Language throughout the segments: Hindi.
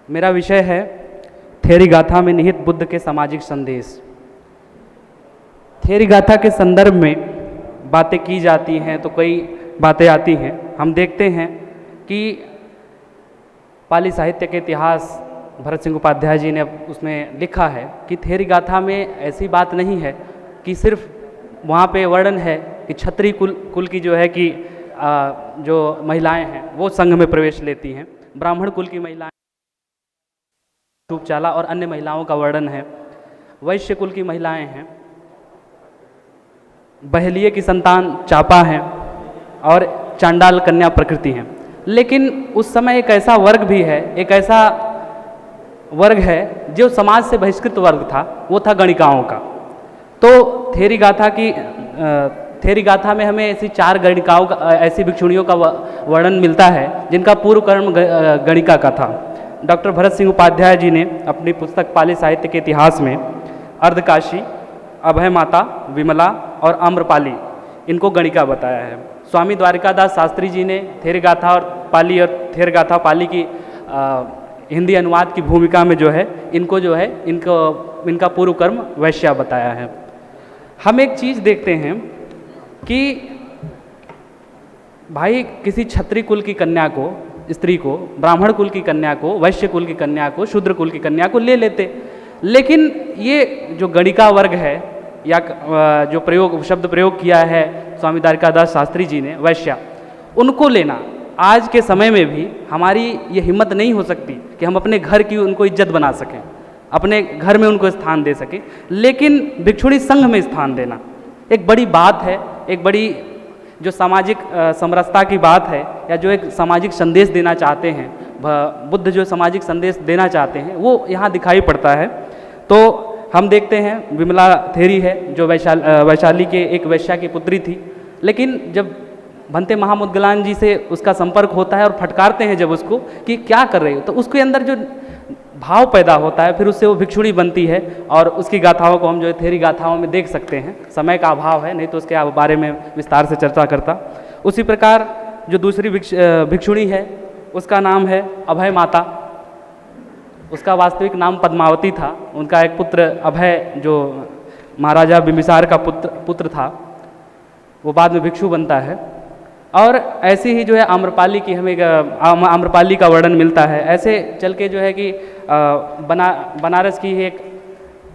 मेरा विषय है थेरी गाथा में निहित बुद्ध के सामाजिक संदेश। थेरी गाथा के संदर्भ में बातें की जाती हैं तो कई बातें आती हैं। हम देखते हैं कि पाली साहित्य के इतिहास भरत सिंह उपाध्याय जी ने उसमें लिखा है कि थेरी गाथा में ऐसी बात नहीं है कि सिर्फ वहाँ पे वर्णन है कि क्षत्रिय कुल की जो है कि जो महिलाएं हैं वो संघ में प्रवेश लेती हैं, ब्राह्मण कुल की महिलाएं चाला और अन्य महिलाओं का वर्णन है, वैश्य कुल की महिलाएं हैं, बहलिये की संतान चापा हैं और चांडाल कन्या प्रकृति हैं। लेकिन उस समय एक ऐसा वर्ग भी है, एक ऐसा वर्ग है जो समाज से बहिष्कृत वर्ग था, वो था गणिकाओं का। तो थेरी गाथा में हमें ऐसी 4 गणिकाओं का, ऐसी भिक्षुणियों का वर्णन मिलता है जिनका पूर्व कर्म गणिका का था। डॉक्टर भरत सिंह उपाध्याय जी ने अपनी पुस्तक पाली साहित्य के इतिहास में अर्धकाशी, अभय माता, विमला और आम्रपाली इनको गणिका बताया है। स्वामी द्वारिकादास शास्त्री जी ने थेरी गाथा और थेरी गाथा पाली की हिंदी अनुवाद की भूमिका में जो है इनको जो है इनका पूर्व कर्म वैश्या बताया है। हम एक चीज़ देखते हैं कि भाई किसी क्षत्रिय कुल की कन्या को, स्त्री को, ब्राह्मण कुल की कन्या को, वैश्य कुल की कन्या को, शूद्र कुल की कन्या को ले लेते, लेकिन ये जो गणिका वर्ग है या जो शब्द प्रयोग किया है स्वामी द्वारिकादास शास्त्री जी ने, वैश्या, उनको लेना आज के समय में भी हमारी ये हिम्मत नहीं हो सकती कि हम अपने घर की उनको इज्जत बना सकें, अपने घर में उनको स्थान दे सकें। लेकिन भिक्षुणी संघ में स्थान देना एक बड़ी बात है, एक बड़ी जो सामाजिक समरसता की बात है, या जो एक सामाजिक संदेश देना चाहते हैं, बुद्ध जो सामाजिक संदेश देना चाहते हैं वो यहाँ दिखाई पड़ता है। तो हम देखते हैं विमला थेरी है जो वैशाली के एक वैश्या की पुत्री थी, लेकिन जब भंते महामुद्गलान जी से उसका संपर्क होता है और फटकारते हैं जब उसको कि क्या कर रहे हो, तो उसके अंदर जो भाव पैदा होता है, फिर उससे वो भिक्षुणी बनती है और उसकी गाथाओं को हम जो है थेरी गाथाओं में देख सकते हैं। समय का अभाव है, नहीं तो उसके बारे में विस्तार से चर्चा करता। उसी प्रकार जो दूसरी भिक्षुणी है उसका नाम है अभय माता। उसका वास्तविक नाम पद्मावती था। उनका एक पुत्र अभय जो महाराजा बिंबिसार का पुत्र था, वो बाद में भिक्षु बनता है। और ऐसी ही जो है आम्रपाली की हमें आम्रपाली का वर्णन मिलता है। ऐसे चल के जो है कि बनारस की एक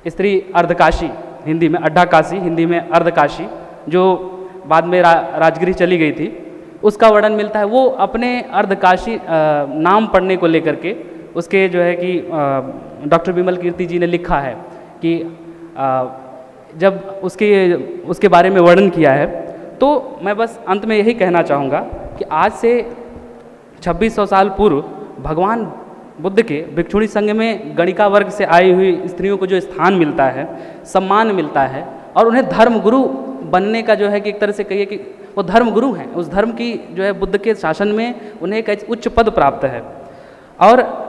स्त्री अर्धकाशी, हिंदी में अड्डाकाशी, हिंदी में अर्धकाशी, जो बाद में राजगिरी चली गई थी, उसका वर्णन मिलता है। वो अपने अर्धकाशी नाम पढ़ने को लेकर के उसके जो है कि डॉक्टर विमल कीर्ति जी ने लिखा है कि जब उसके बारे में वर्णन किया है। तो मैं बस अंत में यही कहना चाहूँगा कि आज से 2600 साल पूर्व भगवान बुद्ध के भिक्षुणी संघ में गणिका वर्ग से आई हुई स्त्रियों को जो स्थान मिलता है, सम्मान मिलता है, और उन्हें धर्म गुरु बनने का जो है कि एक तरह से कहिए कि वो धर्म गुरु हैं, उस धर्म की जो है बुद्ध के शासन में उन्हें एक उच्च पद प्राप्त है। और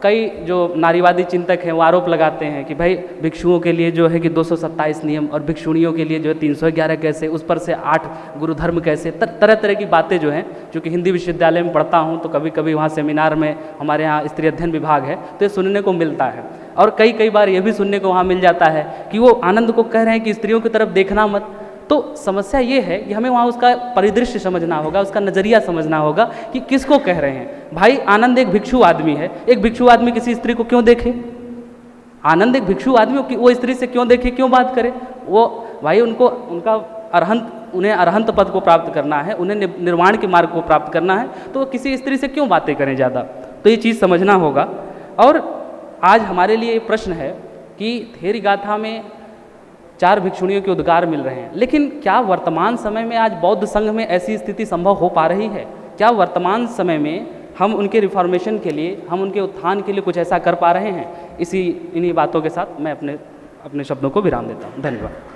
कई जो नारीवादी चिंतक हैं वो आरोप लगाते हैं कि भाई भिक्षुओं के लिए जो है कि 227 नियम और भिक्षुणियों के लिए जो है 311 कैसे, उस पर से 8 गुरु धर्म कैसे, तरह तरह की बातें जो हैं। चूँकि हिंदी विश्वविद्यालय में पढ़ता हूँ तो कभी कभी वहाँ सेमिनार में हमारे यहाँ स्त्री अध्ययन विभाग है तो ये सुनने को मिलता है। और कई बार ये भी सुनने को वहाँ मिल जाता है कि वो आनंद को कह रहे हैं कि स्त्रियों की तरफ देखना मत। तो समस्या ये है कि हमें वहाँ उसका परिदृश्य समझना होगा, उसका नज़रिया समझना होगा कि किसको कह रहे हैं। भाई आनंद एक भिक्षु आदमी है, एक भिक्षु आदमी किसी स्त्री को क्यों देखे? आनंद एक भिक्षु आदमी वो स्त्री से क्यों देखे, क्यों बात करे? वो भाई उन्हें अरहंत पद को प्राप्त करना है, उन्हें निर्वाण के मार्ग को प्राप्त करना है, तो वो किसी स्त्री से क्यों बातें करें ज़्यादा? तो ये चीज़ समझना होगा। और आज हमारे लिए प्रश्न है कि थेरी गाथा में 4 भिक्षुणियों के उद्गार मिल रहे हैं, लेकिन क्या वर्तमान समय में आज बौद्ध संघ में ऐसी स्थिति संभव हो पा रही है? क्या वर्तमान समय में हम उनके रिफॉर्मेशन के लिए, हम उनके उत्थान के लिए कुछ ऐसा कर पा रहे हैं? इन्हीं बातों के साथ मैं अपने शब्दों को विराम देता हूँ। धन्यवाद।